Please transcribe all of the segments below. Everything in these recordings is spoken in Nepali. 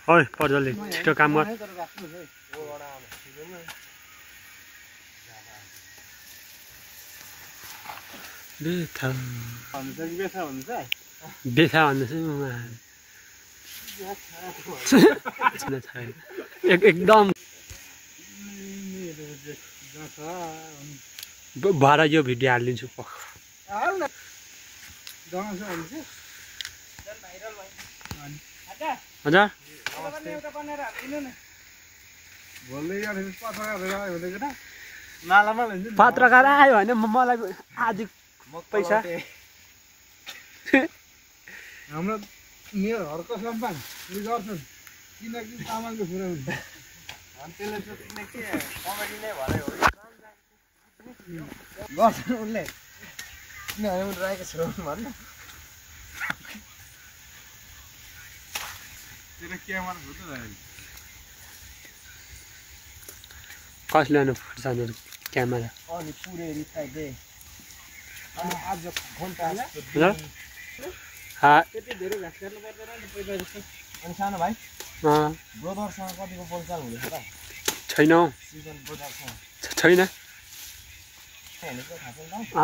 ओइ पर्जलले छिटो काम गर बेथा भन्दैछ एकदम भएर यो भिडियो हालिदिन्छु हजुर पत्रकार आयो भने मलाई आज पैसा हाम्रो मेरो घरको सम्मान गर्छन् किनकि सामानको कुरा हुन्छ त्यसले किनकि कमेडी नै भरे हो गर्छन् उनले किनभने उनी रहेको छु भन्नु त्यसले क्यामेरा फोटो लाग्यो कसले ल्याउनु पर्छ क्यामेरा अनि पुरै रिसाइदे अनि आज फोन पाला त्यति धेरै घाँस काट्नु पर्दैन नि पहिला जस्तो अनि सानो भाइ ब्रदरसँग कतिको बोलचाल हुँदैछ त छैन सिजन ब्रदरसँग छैन भनेको थाहा छैन त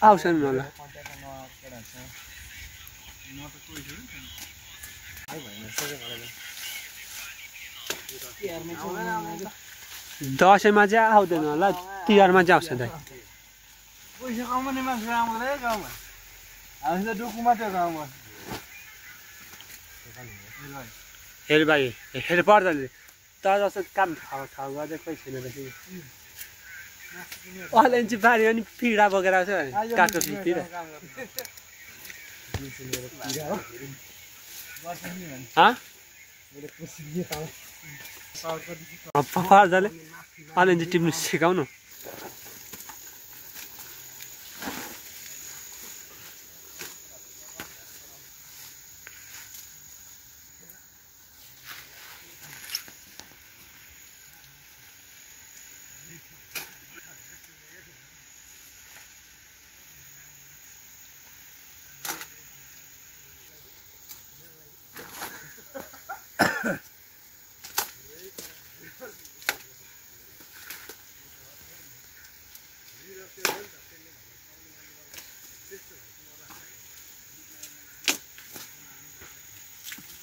आउँछ नि होला कन्ट्याक्टमा नकेटाहरूसँग म त कोही छैन भाइ भएन सबै दसैँमा चाहिँ आउँदैन होला तिहारमा चाहिँ आउँछ दाइ पैसा कमाउने मान्छे आउँदैन है गाउँमा हामी त डुकु मात्रै गाउँमा हेर भाइ हेर पर्दैन त जस्तो काम ठाउँ गर्दै कोही छैन रहेछ अहिले चाहिँ बारी पनि पिडा बोकेर आउँछ काठको तिर पर्जाले अहिले चाहिँ टिप्नु सिकाउनु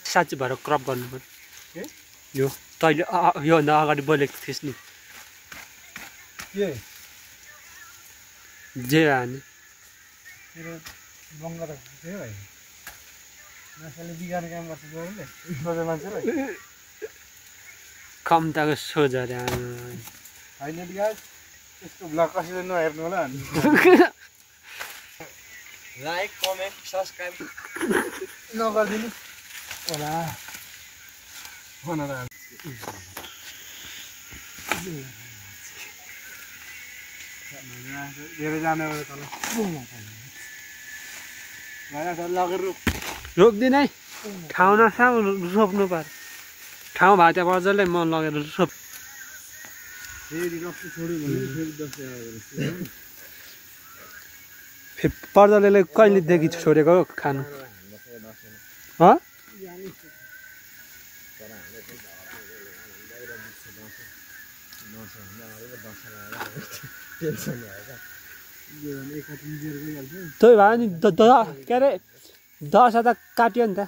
साँच्ची भएर क्रप गर्नु पर्यो यो तैँले योभन्दा अगाडि बोलेको थिइस् नि जे हाने कम्ताको सोझा रे यस्तो ब्लग कसैले नहेर्नु होला लाइक कमेन्ट सब्सक्राइब नगरिदिनु होला भनेर धेरै जाने लगेर रोक्दिन है ठाउँ नसाउ रोप्नु पर्यो ठाउँ भएको त्यहाँ पर्जले म लगेर रोप पर्जले कहिलेदेखि छोडेको खानु त्यही भयो नि के अरे 10 त काट्यो नि त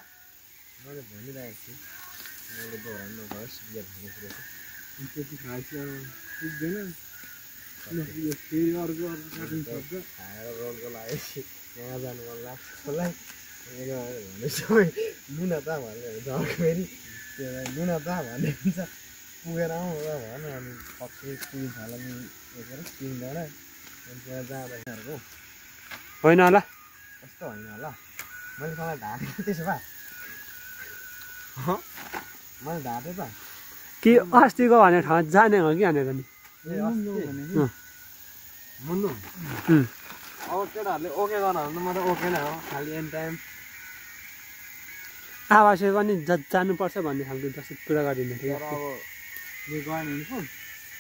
पुगेर आउँ भन अनि पक्कै पुगिन्छ होला नि पिङ्दैन त्यहाँ जाँदाहरूको होइन होला कस्तो होइन होला मैले मलाई ढाँटेको त्यसो भए मैले ढाँटेँ त कि अस्तिको भन्ने ठाउँ जाने हो कि भनेर नि मुन्नु अब केटाहरूले ओके गर्न भने म त ओके नै हो खालि एन टाइम आवास पनि जानुपर्छ भन्ने खालको जस्तो कुरा गरिदिनु थियो अब यो गएन भने फोन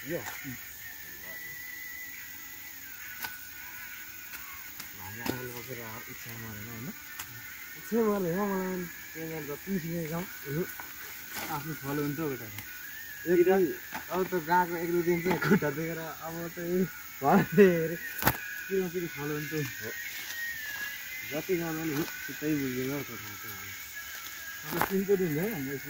यो इच्छा मरेन होइन साँच्चै मर्दै हो मलाई ट्रेनर जति सिकेको आफ्नो फलो हुन्छ केटा अब त गएको एक दुई दिन चाहिँ खुट्टा देखेर अब चाहिँ घर हेरे किन फलो हुन्छ जति गर्नु नि त्यही बुझ्दैन हौ त्यो ठाउँ चाहिँ अब 300 दिन है हाम्रो छ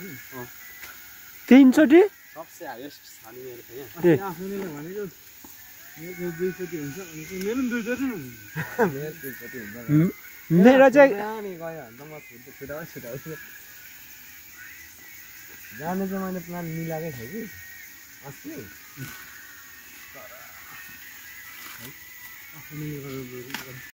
300 सबसे हाइएस्ट छ नि मेरो चाहिँ ए आफूले भनेको मेरो 200 हुन्छ अनि मेरो 200 हुन्छ मेरो 200 हुन्छ मेरो चाहिँ नि गयो भने त म छुट्याउँछु जाने चाहिँ मैले प्लान मिलाएकै थिएँ कि अस्ति तर आफूले